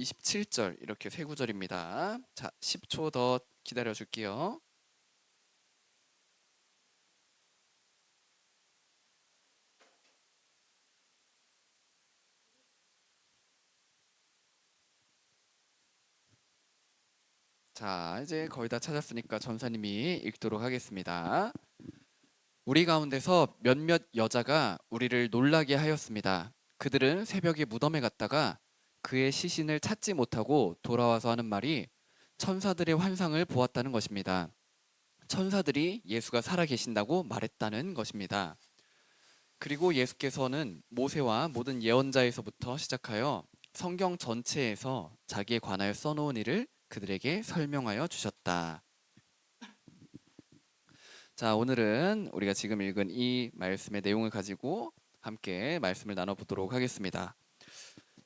27절 이렇게 세 구절입니다. 자, 10초 더 기다려 줄게요. 자, 이제 거의 다 찾았으니까 전사님이 읽도록 하겠습니다. 우리 가운데서 몇몇 여자가 우리를 놀라게 하였습니다. 그들은 새벽에 무덤에 갔다가 그의 시신을 찾지 못하고 돌아와서 하는 말이 천사들의 환상을 보았다는 것입니다. 천사들이 예수가 살아계신다고 말했다는 것입니다. 그리고 예수께서는 모세와 모든 예언자에서부터 시작하여 성경 전체에서 자기에 관하여 써놓은 일을 그들에게 설명하여 주셨다. 자, 오늘은 우리가 지금 읽은 이 말씀의 내용을 가지고 함께 말씀을 나눠보도록 하겠습니다.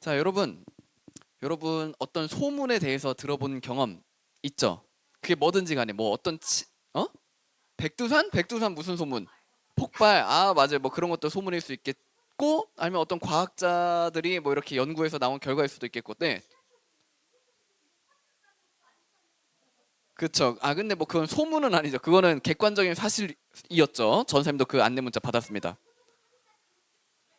자, 여러분 어떤 소문에 대해서 들어본 경험 있죠? 그게 뭐든지 간에 뭐 어떤 백두산? 백두산 무슨 소문? 폭발. 아, 맞아요. 뭐 그런 것도 소문일 수 있겠고, 아니면 어떤 과학자들이 뭐 이렇게 연구해서 나온 결과일 수도 있겠고. 네. 그렇죠. 아, 근데 뭐 그건 소문은 아니죠. 그거는 객관적인 사실이었죠. 전사님도 그 안내 문자 받았습니다.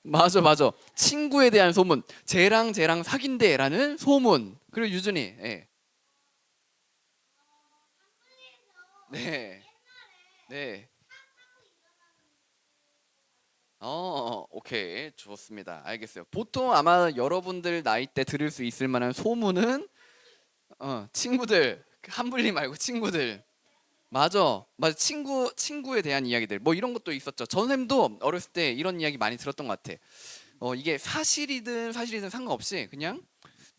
맞아, 맞아. 친구에 대한 소문. 쟤랑 사귄대라는 소문. 그리고 유준이. 예. 네. 네. 오케이. 좋습니다. 알겠어요. 보통 아마 여러분들 나이 때 들을 수 있을 만한 소문은 친구들. 한블리 말고 친구들. 맞아, 맞아. 친구에 대한 이야기들. 뭐 이런 것도 있었죠. 전쌤도 어렸을 때 이런 이야기 많이 들었던 것 같아. 이게 사실이든 상관없이 그냥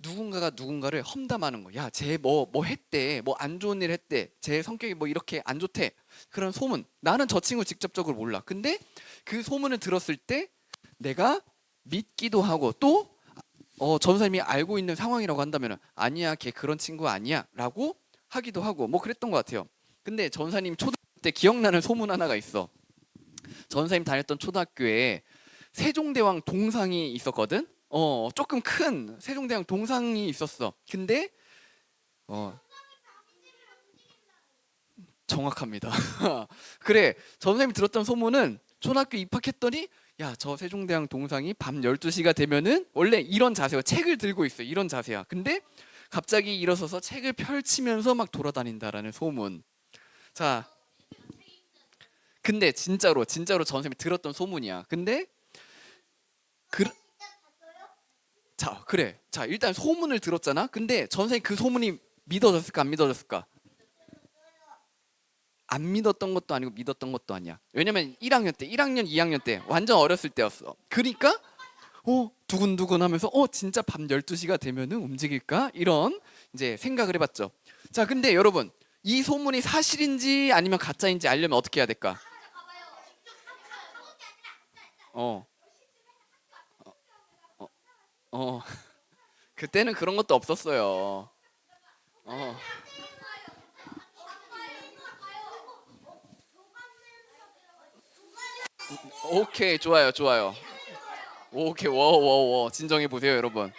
누군가가 누군가를 험담하는 거. 야, 쟤 뭐 했대. 뭐 안 좋은 일 했대. 쟤 성격이 뭐 이렇게 안 좋대. 그런 소문. 나는 저 친구 직접적으로 몰라. 근데 그 소문을 들었을 때 내가 믿기도 하고 또 전사님이 알고 있는 상황이라고 한다면 아니야, 걔 그런 친구 아니야라고 하기도 하고 뭐 그랬던 것 같아요. 근데 전사님 초등학교 때 기억나는 소문 하나가 있어. 전사님 다녔던 초등학교에 세종대왕 동상이 있었거든. 조금 큰 세종대왕 동상이 있었어. 근데 어 정확합니다. 그래, 전사님이 들었던 소문은 초등학교 입학했더니 야, 저 세종대왕 동상이 밤 12시가 되면은 원래 이런 자세가 책을 들고 있어. 이런 자세야. 근데 갑자기 일어서서 책을 펼치면서 막 돌아다닌다라는 소문. 자, 근데 진짜로 전 선생님이 들었던 소문이야. 근데 그, 자, 그래. 자, 일단 소문을 들었잖아. 근데 전 선생님 그 소문이 믿어졌을까 안 믿어졌을까? 안 믿었던 것도 아니고 믿었던 것도 아니야. 왜냐면 1학년 때, 1학년, 2학년 때 완전 어렸을 때였어. 그러니까 두근두근 하면서 진짜 밤 12시가 되면은 움직일까? 이런 이제 생각을 해봤죠. 자, 근데 여러분 이 소문이 사실인지 아니면 가짜인지 알려면 어떻게 해야 될까? 어, 어, 어. 그때는 그런 것도 없었어요. 어, 오케이, 좋아요, 좋아요. 오케이, 워워워, 진정해 보세요, 여러분.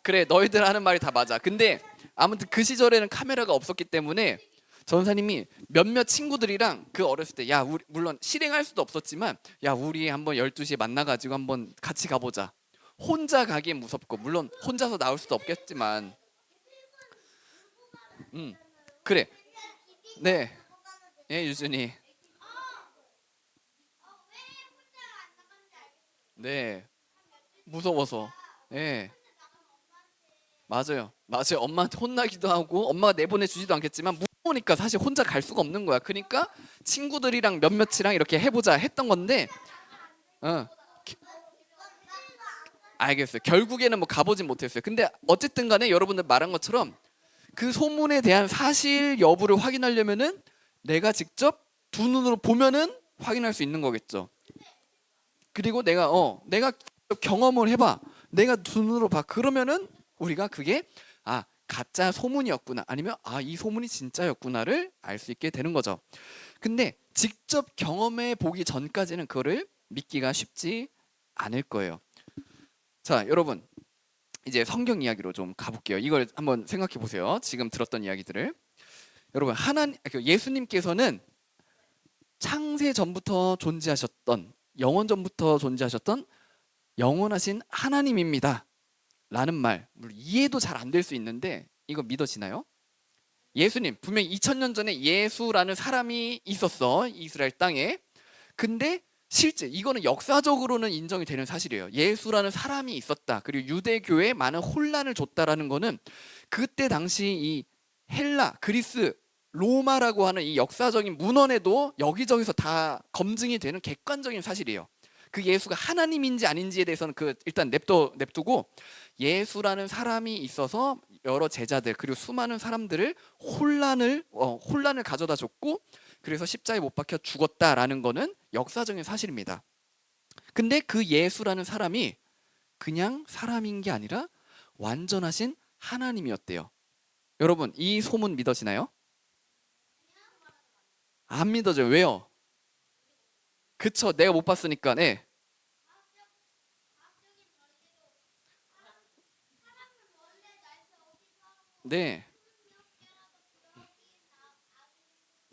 그래, 너희들 하는 말이 다 맞아. 근데 아무튼 그 시절에는 카메라가 없었기 때문에 전사님이 몇몇 친구들이랑 그 어렸을 때, 야, 우리 물론 실행할 수도 없었지만, 야, 우리 한번 12시에 만나가지고 한번 같이 가보자. 혼자 가기엔 무섭고, 물론 혼자서 나올 수도 없겠지만, 그래, 네, 예, 유준이, 네, 무서워서, 예. 맞아요. 맞아요. 엄마한테 혼나기도 하고 엄마가 내보내주지도 않겠지만 무서우니까 사실 혼자 갈 수가 없는 거야. 그러니까 친구들이랑 몇몇이랑 이렇게 해보자 했던 건데 어, 알겠어요. 결국에는 뭐 가보진 못했어요. 근데 어쨌든 간에 여러분들 말한 것처럼 그 소문에 대한 사실 여부를 확인하려면은 내가 직접 두 눈으로 보면은 확인할 수 있는 거겠죠. 그리고 내가 경험을 해봐. 내가 두 눈으로 봐. 그러면은 우리가 그게 가짜 소문이었구나. 아니면 이 소문이 진짜였구나를 알 수 있게 되는 거죠. 근데 직접 경험해 보기 전까지는 그거를 믿기가 쉽지 않을 거예요. 자, 여러분. 이제 성경 이야기로 좀 가볼게요. 이걸 한번 생각해 보세요. 지금 들었던 이야기들을. 여러분, 예수님께서는 창세 전부터 존재하셨던, 영원 전부터 존재하셨던 영원하신 하나님입니다 라는 말, 물론 이해도 잘 안 될 수 있는데 이거 믿어지나요? 예수님, 분명히 2000년 전에 예수라는 사람이 있었어, 이스라엘 땅에. 근데 실제 이거는 역사적으로는 인정이 되는 사실이에요. 예수라는 사람이 있었다, 그리고 유대교에 많은 혼란을 줬다라는 거는 그때 당시 이 헬라, 그리스, 로마라고 하는 이 역사적인 문헌에도 여기저기서 다 검증이 되는 객관적인 사실이에요. 그 예수가 하나님인지 아닌지에 대해서는 일단 냅두고, 예수라는 사람이 있어서 여러 제자들 그리고 수많은 사람들을 혼란을 가져다 줬고, 그래서 십자가에 못 박혀 죽었다라는 거는 역사적인 사실입니다. 근데 그 예수라는 사람이 그냥 사람인 게 아니라 완전하신 하나님이었대요. 여러분, 이 소문 믿어지나요? 안 믿어져요. 왜요? 그쵸, 내가 못 봤으니까. 네. 네.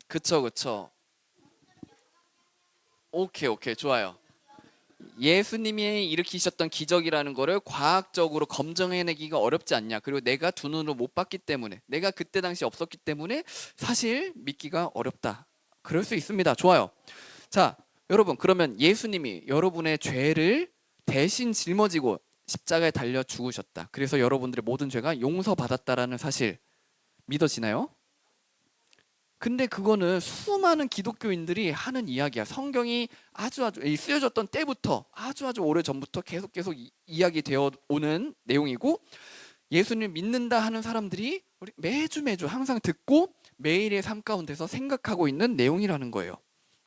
그쵸. 오케이, 좋아요. 예수님이 일으키셨던 기적이라는 거를 과학적으로 검증해내기가 어렵지 않냐. 그리고 내가 두 눈으로 못 봤기 때문에, 내가 그때 당시 없었기 때문에 사실 믿기가 어렵다. 그럴 수 있습니다. 좋아요. 자, 여러분, 그러면 예수님이 여러분의 죄를 대신 짊어지고 십자가에 달려 죽으셨다, 그래서 여러분들의 모든 죄가 용서받았다라는 사실 믿어지나요? 근데 그거는 수많은 기독교인들이 하는 이야기야. 성경이 아주 쓰여졌던 때부터 아주 오래 전부터 계속 이야기되어 오는 내용이고, 예수님 믿는다 하는 사람들이 우리 매주 항상 듣고 매일의 삶 가운데서 생각하고 있는 내용이라는 거예요.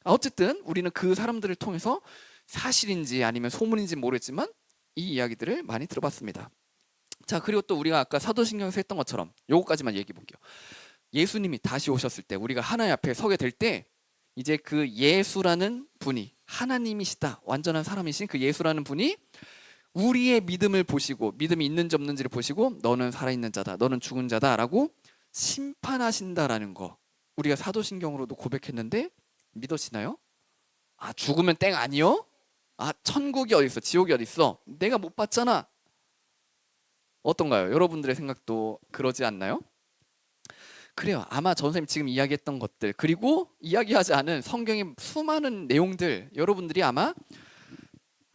어쨌든 우리는 그 사람들을 통해서 사실인지 아니면 소문인지 모르겠지만 이 이야기들을 많이 들어봤습니다. 자, 그리고 또 우리가 아까 사도신경에서 했던 것처럼 요거까지만 얘기해 볼게요. 예수님이 다시 오셨을 때, 우리가 하나님 앞에 서게 될 때, 이제 그 예수라는 분이 하나님이시다, 완전한 사람이신 그 예수라는 분이 우리의 믿음을 보시고, 믿음이 있는지 없는지를 보시고, 너는 살아있는 자다, 너는 죽은 자다 라고 심판하신다라는 거, 우리가 사도신경으로도 고백했는데 믿어지나요? 아, 죽으면 땡 아니요? 아, 천국이 어디 있어, 지옥이 어디 있어, 내가 못 봤잖아. 어떤가요? 여러분들의 생각도 그러지 않나요? 그래요. 아마 전 선생님 지금 이야기했던 것들, 그리고 이야기하지 않은 성경의 수많은 내용들, 여러분들이 아마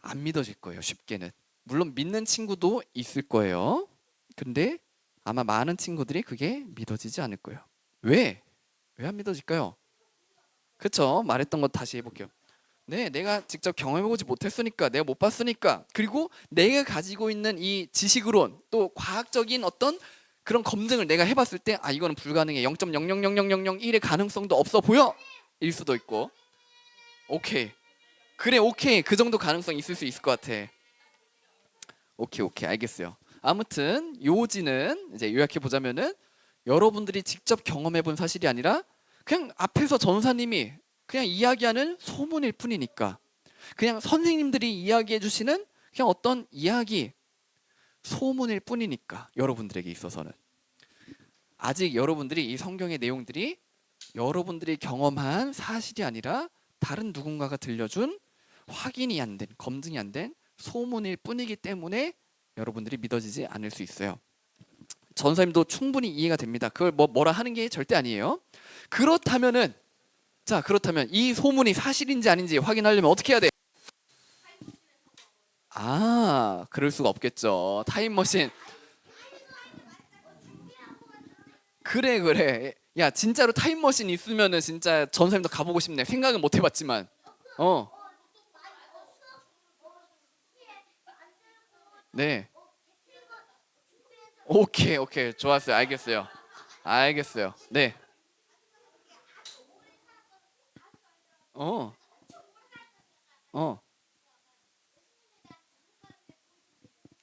안 믿어질 거예요, 쉽게는. 물론 믿는 친구도 있을 거예요. 근데 아마 많은 친구들이 그게 믿어지지 않을 거예요. 왜? 왜 안 믿어질까요? 그쵸? 말했던 것 다시 해볼게요. 네, 내가 직접 경험해보지 못했으니까, 내가 못 봤으니까, 그리고 내가 가지고 있는 이 지식으론, 또 과학적인 어떤 그런 검증을 내가 해봤을 때, 아, 이거는 불가능해, 0.0000001의 가능성도 없어 보여, 일 수도 있고. 오케이, 그래, 오케이, 그 정도 가능성 있을 수 있을 것 같아. 오케이, 알겠어요. 아무튼 요지는 이제 요약해 보자면은, 여러분들이 직접 경험해 본 사실이 아니라 그냥 앞에서 전사님이 그냥 이야기하는 소문일 뿐이니까, 그냥 선생님들이 이야기해 주시는 그냥 어떤 이야기, 소문일 뿐이니까, 여러분들에게 있어서는 아직 여러분들이 이 성경의 내용들이 여러분들이 경험한 사실이 아니라 다른 누군가가 들려준, 확인이 안 된, 검증이 안 된 소문일 뿐이기 때문에 여러분들이 믿어지지 않을 수 있어요. 전사님도 충분히 이해가 됩니다. 그걸 뭐라 하는 게 절대 아니에요. 그렇다면 이 소문이 사실인지 아닌지 확인하려면 어떻게 해야 돼? 아, 그럴 수가 없겠죠. 타임머신. 그래. 야, 진짜로 타임머신 있으면은 진짜 전사님도 가보고 싶네. 생각은 못 해봤지만. 어, 네. 오케이. 좋았어요. 알겠어요. 네. 어, 어,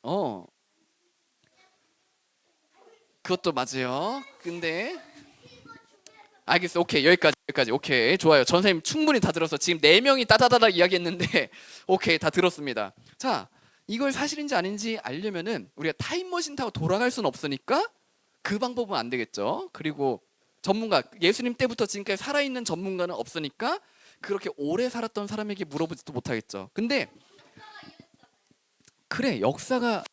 어. 그것도 맞아요. 근데 알겠어. 오케이. 여기까지. 오케이. 좋아요. 전사님 충분히 다 들었어. 지금 네 명이 따다다다 이야기했는데 오케이. 다 들었습니다. 자, 이걸 사실인지 아닌지 알려면은 우리가 타임머신 타고 돌아갈 수는 없으니까 그 방법은 안 되겠죠. 그리고 전문가, 예수님 때부터 지금까지 살아있는 전문가는 없으니까 그렇게 오래 살았던 사람에게 물어보지도 못하겠죠. 근데 그래, 역사가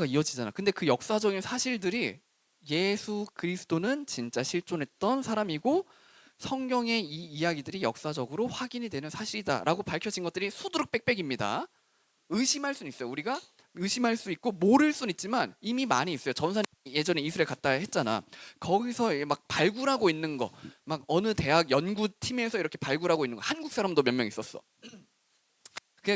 이어지잖아. 근데 그 역사적인 사실들이 예수 그리스도는 진짜 실존했던 사람이고 성경의 이 이야기들이 역사적으로 확인이 되는 사실이다라고 밝혀진 것들이 수두룩 빽빽입니다. 의심할 수는 있어요. 우리가 의심할 수 있고 모를 수는 있지만 이미 많이 있어요. 전사님 예전에 이스라엘 갔다 했잖아. 거기서 막 발굴하고 있는 거, 막 어느 대학 연구팀에서 이렇게 발굴하고 있는 거, 한국 사람도 몇 명 있었어.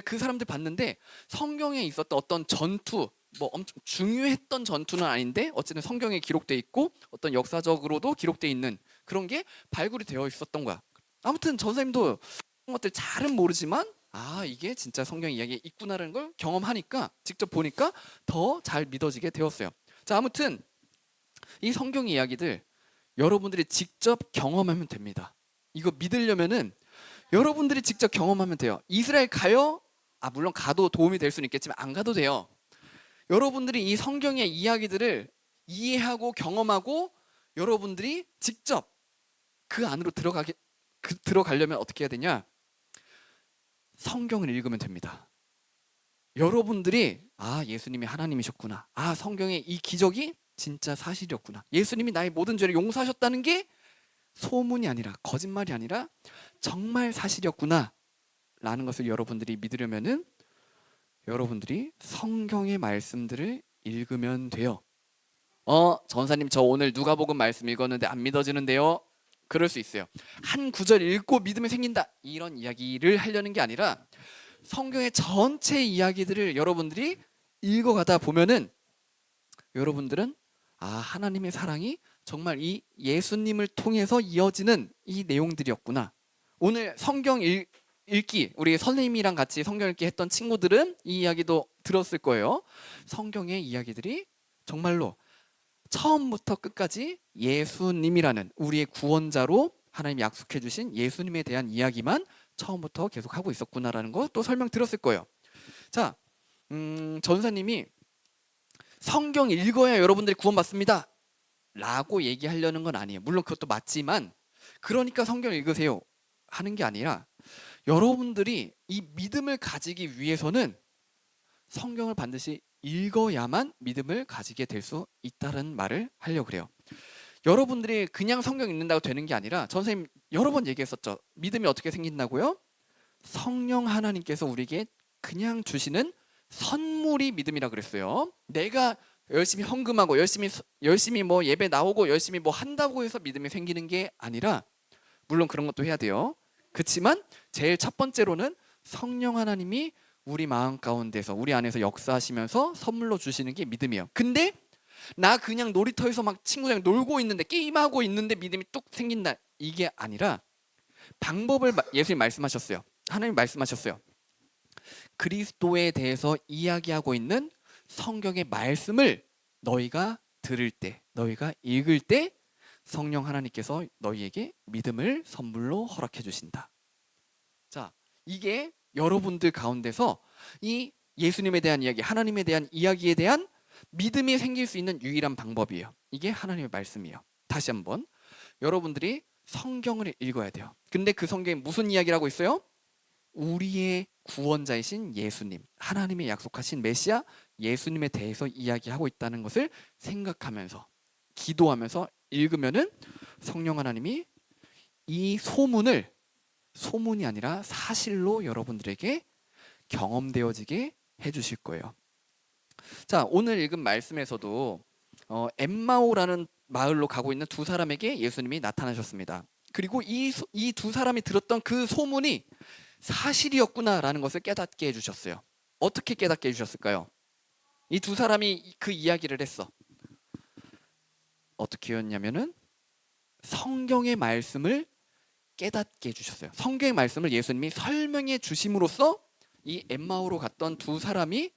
그 사람들 봤는데 성경에 있었던 어떤 전투, 뭐 엄청 중요했던 전투는 아닌데 어쨌든 성경에 기록돼 있고 어떤 역사적으로도 기록돼 있는 그런 게 발굴이 되어 있었던 거야. 아무튼 전사님도 그런 것들 잘은 모르지만 이게 진짜 성경 이야기에 있구나라는 걸 경험하니까 직접 보니까 더 잘 믿어지게 되었어요. 자, 아무튼 이 성경 이야기들 여러분들이 직접 경험하면 됩니다. 이거 믿으려면은 여러분들이 직접 경험하면 돼요. 이스라엘 가요? 물론 가도 도움이 될 수는 있겠지만 안 가도 돼요. 여러분들이 이 성경의 이야기들을 이해하고 경험하고 여러분들이 직접 그 안으로 들어가려면 어떻게 해야 되냐? 성경을 읽으면 됩니다. 여러분들이 예수님이 하나님이셨구나. 성경의 이 기적이 진짜 사실이었구나. 예수님이 나의 모든 죄를 용서하셨다는 게 소문이 아니라 거짓말이 아니라 정말 사실이었구나 라는 것을 여러분들이 믿으려면은 여러분들이 성경의 말씀들을 읽으면 돼요. 전사님 저 오늘 누가복음 말씀 읽었는데 안 믿어지는데요. 그럴 수 있어요. 한 구절 읽고 믿음이 생긴다 이런 이야기를 하려는 게 아니라 성경의 전체 이야기들을 여러분들이 읽어가다 보면은 여러분들은 하나님의 사랑이 정말 이 예수님을 통해서 이어지는 이 내용들이었구나. 오늘 성경 읽기 우리 선생님이랑 같이 성경 읽기 했던 친구들은 이 이야기도 들었을 거예요. 성경의 이야기들이 정말로 처음부터 끝까지 예수님이라는 우리의 구원자로 하나님이 약속해 주신 예수님에 대한 이야기만 처음부터 계속 하고 있었구나라는 거 또 설명 들었을 거예요. 자, 전사님이 성경 읽어야 여러분들이 구원받습니다 라고 얘기하려는 건 아니에요. 물론 그것도 맞지만 그러니까 성경 읽으세요 하는 게 아니라 여러분들이 이 믿음을 가지기 위해서는 성경을 반드시 읽어야만 믿음을 가지게 될 수 있다는 말을 하려고 그래요. 여러분들이 그냥 성경 읽는다고 되는 게 아니라 선생님 여러 번 얘기했었죠. 믿음이 어떻게 생긴다고요? 성령 하나님께서 우리에게 그냥 주시는 선물이 믿음이라 그랬어요. 내가 열심히 헌금하고 열심히 뭐 예배 나오고 열심히 뭐 한다고 해서 믿음이 생기는 게 아니라 물론 그런 것도 해야 돼요. 그렇지만 제일 첫 번째로는 성령 하나님이 우리 마음 가운데서 우리 안에서 역사하시면서 선물로 주시는 게 믿음이에요. 근데 나 그냥 놀이터에서 막 친구들이랑 놀고 있는데 게임하고 있는데 믿음이 뚝 생긴다 이게 아니라 방법을 예수님 말씀하셨어요. 하나님 말씀하셨어요. 그리스도에 대해서 이야기하고 있는 성경의 말씀을 너희가 들을 때 너희가 읽을 때 성령 하나님께서 너희에게 믿음을 선물로 허락해 주신다. 자, 이게 여러분들 가운데서 이 예수님에 대한 이야기, 하나님에 대한 이야기에 대한 믿음이 생길 수 있는 유일한 방법이에요. 이게 하나님의 말씀이에요. 다시 한번 여러분들이 성경을 읽어야 돼요. 근데 그 성경에 무슨 이야기라고 있어요? 우리의 구원자이신 예수님, 하나님의 약속하신 메시아 예수님에 대해서 이야기하고 있다는 것을 생각하면서 기도하면서 읽으면은 성령 하나님이 이 소문이 아니라 사실로 여러분들에게 경험되어지게 해주실 거예요. 자, 오늘 읽은 말씀에서도 엠마오라는 마을로 가고 있는 두 사람에게 예수님이 나타나셨습니다. 그리고 이 두 사람이 들었던 그 소문이 사실이었구나라는 것을 깨닫게 해주셨어요. 어떻게 깨닫게 해주셨을까요? 이 두 사람이 그 이야기를 했어. 어떻게 했냐면은 성경의 말씀을 깨닫게 해주셨어요. 성경의 말씀을 예수님이 설명해 주심으로써 이 엠마오로 갔던 두 사람이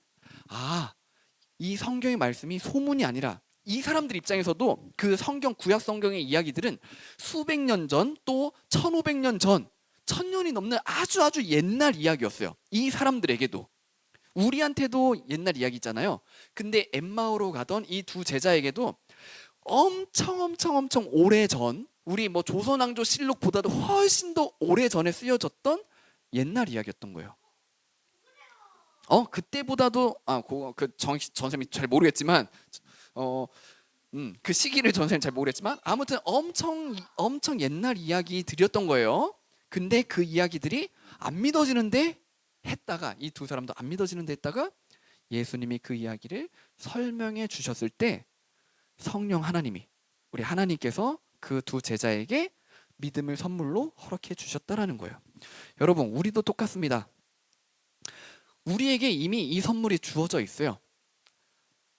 이 성경의 말씀이 소문이 아니라 이 사람들 입장에서도 그 성경 구약 성경의 이야기들은 수백 년 전 또 1500년 전 1000년이 넘는 아주 옛날 이야기였어요. 이 사람들에게도 우리한테도 옛날 이야기잖아요. 근데 엠마오로 가던 이 두 제자에게도 엄청 오래전, 우리 뭐 조선왕조 실록보다도 훨씬 더 오래전에 쓰여졌던 옛날 이야기였던 거예요. 그때보다도 전 선생님이 잘 모르겠지만 그 시기를 전 선생님 잘 모르겠지만 아무튼 엄청 옛날 이야기들이었던 거예요. 근데 그 이야기들이 안 믿어지는데 했다가, 이 두 사람도 안 믿어지는데 했다가 예수님이 그 이야기를 설명해 주셨을 때 성령 하나님이, 우리 하나님께서 그 두 제자에게 믿음을 선물로 허락해 주셨다라는 거예요. 여러분, 우리도 똑같습니다. 우리에게 이미 이 선물이 주어져 있어요.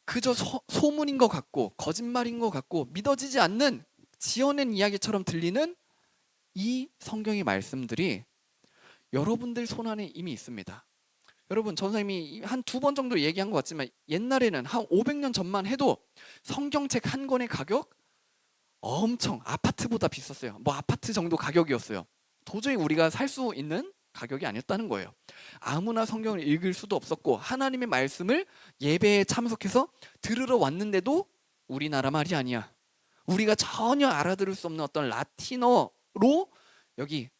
그저 소문인 것 같고 거짓말인 것 같고 믿어지지 않는 지어낸 이야기처럼 들리는 이 성경의 말씀들이 여러분들 손안에 이미 있습니다. 여러분, 전사님이 한 두 번 정도 얘기한 것 같지만 옛날에는 한 500년 전만 해도 성경책 한 권의 가격 엄청 아파트보다 비쌌어요. 뭐 아파트 정도 가격이었어요. 도저히 우리가 살 수 있는 가격이 아니었다는 거예요. 아무나 성경을 읽을 수도 없었고 하나님의 말씀을 예배에 참석해서 들으러 왔는데도 우리나라 말이 아니야, 우리가 전혀 알아들을 수 없는 어떤 라틴어로 여기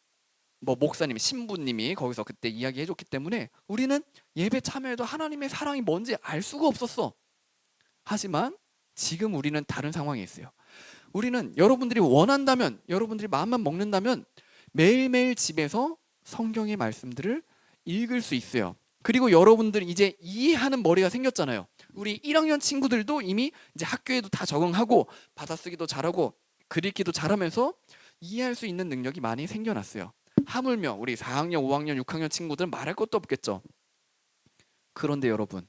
뭐 목사님이, 신부님이 거기서 그때 이야기해줬기 때문에 우리는 예배 참여해도 하나님의 사랑이 뭔지 알 수가 없었어. 하지만 지금 우리는 다른 상황에 있어요. 우리는 여러분들이 원한다면, 여러분들이 마음만 먹는다면 매일매일 집에서 성경의 말씀들을 읽을 수 있어요. 그리고 여러분들 이제 이해하는 머리가 생겼잖아요. 우리 1학년 친구들도 이미 이제 학교에도 다 적응하고 받아쓰기도 잘하고 글 읽기도 잘하면서 이해할 수 있는 능력이 많이 생겨났어요. 하물며 우리 4학년, 5학년, 6학년 친구들은 말할 것도 없겠죠. 그런데 여러분,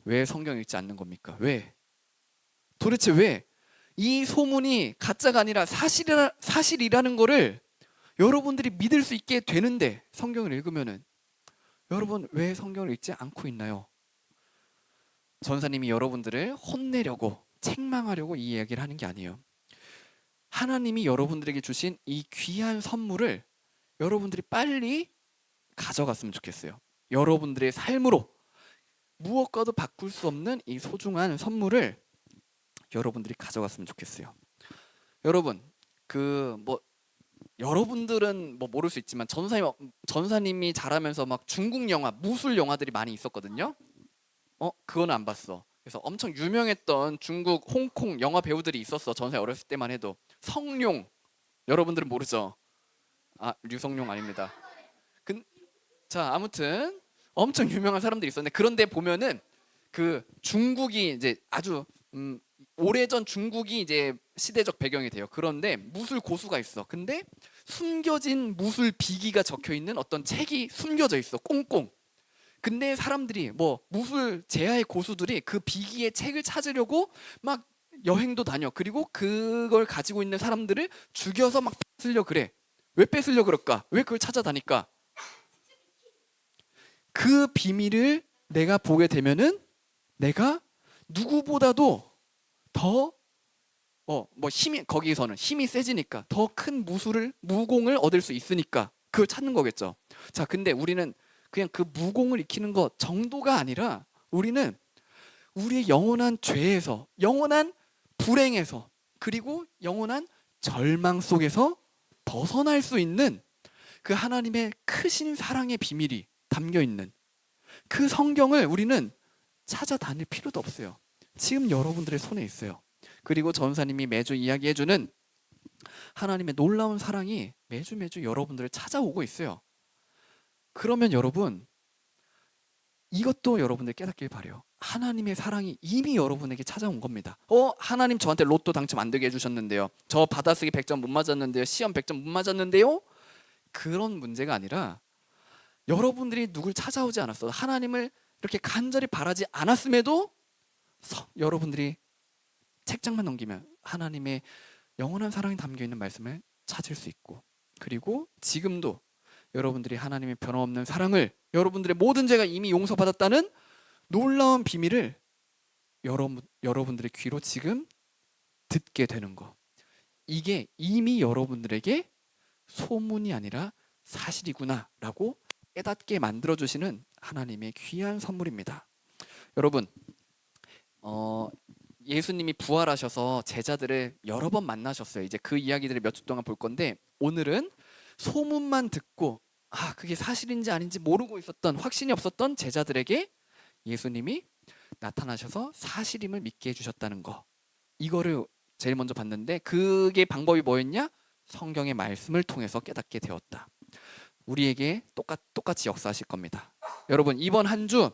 왜 성경 읽지 않는 겁니까? 왜? 도대체 왜? 이 소문이 가짜가 아니라 사실이라는 거를 여러분들이 믿을 수 있게 되는데 성경을 읽으면은 여러분 왜 성경을 읽지 않고 있나요? 전사님이 여러분들을 혼내려고, 책망하려고 이 이야기를 하는 게 아니에요. 하나님이 여러분들에게 주신 이 귀한 선물을 여러분들이 빨리 가져갔으면 좋겠어요. 여러분들의 삶으로 무엇과도 바꿀 수 없는 이 소중한 선물을 여러분들이 가져갔으면 좋겠어요. 여러분, 여러분들은 뭐 모를 수 있지만 전사님이 자라면서 막 중국 영화, 무술 영화들이 많이 있었거든요. 그건 안 봤어. 그래서 엄청 유명했던 중국, 홍콩 영화 배우들이 있었어. 전사 어렸을 때만 해도. 성룡, 여러분들은 모르죠? 류성룡 아닙니다. 자, 아무튼 엄청 유명한 사람들이 있었는데, 그런데 보면은 그 중국이 이제 아주 오래전 중국이 이제 시대적 배경이 돼요. 그런데 무술 고수가 있어. 근데 숨겨진 무술 비기가 적혀 있는 어떤 책이 숨겨져 있어. 꽁꽁. 근데 사람들이 뭐 무술 제야의 고수들이 그 비기의 책을 찾으려고 막 여행도 다녀. 그리고 그걸 가지고 있는 사람들을 죽여서 막 뺏으려 그래. 왜 뺏으려 그럴까? 왜 그걸 찾아다니까? 그 비밀을 내가 보게 되면은 내가 누구보다도 더 힘이, 거기서는 힘이 세지니까 더 큰 무공을 얻을 수 있으니까 그걸 찾는 거겠죠. 자, 근데 우리는 그냥 그 무공을 익히는 것 정도가 아니라 우리는 우리의 영원한 죄에서, 영원한 불행에서, 그리고 영원한 절망 속에서 벗어날 수 있는 그 하나님의 크신 사랑의 비밀이 담겨 있는 그 성경을 우리는 찾아다닐 필요도 없어요. 지금 여러분들의 손에 있어요. 그리고 전사님이 매주 이야기해주는 하나님의 놀라운 사랑이 매주 여러분들을 찾아오고 있어요. 그러면 여러분, 이것도 여러분들 깨닫길 바래요. 하나님의 사랑이 이미 여러분에게 찾아온 겁니다. 하나님 저한테 로또 당첨 안 되게 해주셨는데요. 저 받아쓰기 100점 못 맞았는데요. 시험 100점 못 맞았는데요. 그런 문제가 아니라 여러분들이 누굴 찾아오지 않았어도, 하나님을 이렇게 간절히 바라지 않았음에도 여러분들이 책장만 넘기면 하나님의 영원한 사랑이 담겨있는 말씀을 찾을 수 있고, 그리고 지금도 여러분들이 하나님의 변함없는 사랑을, 여러분들의 모든 죄가 이미 용서받았다는 놀라운 비밀을 여러분들의 귀로 지금 듣게 되는 거, 이게 이미 여러분들에게 소문이 아니라 사실이구나 라고 깨닫게 만들어주시는 하나님의 귀한 선물입니다. 여러분, 예수님이 부활하셔서 제자들을 여러 번 만나셨어요. 이제 그 이야기들을 몇 주 동안 볼 건데, 오늘은 소문만 듣고 그게 사실인지 아닌지 모르고 있었던, 확신이 없었던 제자들에게 예수님이 나타나셔서 사실임을 믿게 해주셨다는 거, 이거를 제일 먼저 봤는데, 그게 방법이 뭐였냐? 성경의 말씀을 통해서 깨닫게 되었다. 우리에게 똑같이 역사하실 겁니다. 여러분, 이번 한 주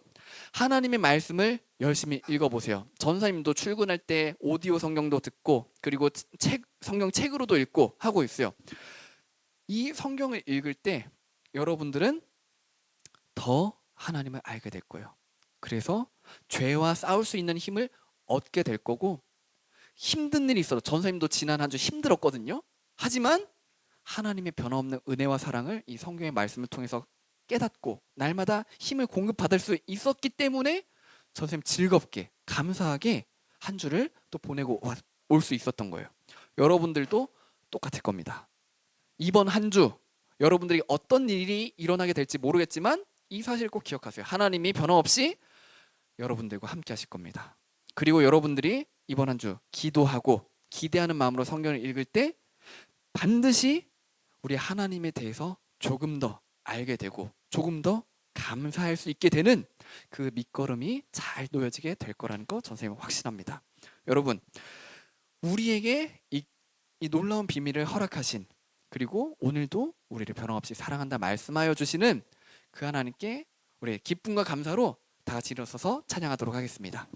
하나님의 말씀을 열심히 읽어보세요. 전사님도 출근할 때 오디오 성경도 듣고, 그리고 성경 책으로도 읽고 하고 있어요. 이 성경을 읽을 때 여러분들은 더 하나님을 알게 될 거예요. 그래서 죄와 싸울 수 있는 힘을 얻게 될 거고, 힘든 일이 있어도, 전사님도 지난 한 주 힘들었거든요. 하지만 하나님의 변함없는 은혜와 사랑을 이 성경의 말씀을 통해서 깨닫고 날마다 힘을 공급받을 수 있었기 때문에 전사님 즐겁게 감사하게 한 주를 또 보내고 올 수 있었던 거예요. 여러분들도 똑같을 겁니다. 이번 한 주 여러분들이 어떤 일이 일어나게 될지 모르겠지만 이 사실 꼭 기억하세요. 하나님이 변함없이 여러분들과 함께 하실 겁니다. 그리고 여러분들이 이번 한 주 기도하고 기대하는 마음으로 성경을 읽을 때 반드시 우리 하나님에 대해서 조금 더 알게 되고 조금 더 감사할 수 있게 되는 그 밑거름이 잘 놓여지게 될 거라는 거 선생님은 확신합니다. 여러분, 우리에게 이 놀라운 비밀을 허락하신, 그리고 오늘도 우리를 변함없이 사랑한다 말씀하여 주시는 그 하나님께 우리의 기쁨과 감사로 다 같이 일어서서 찬양하도록 하겠습니다.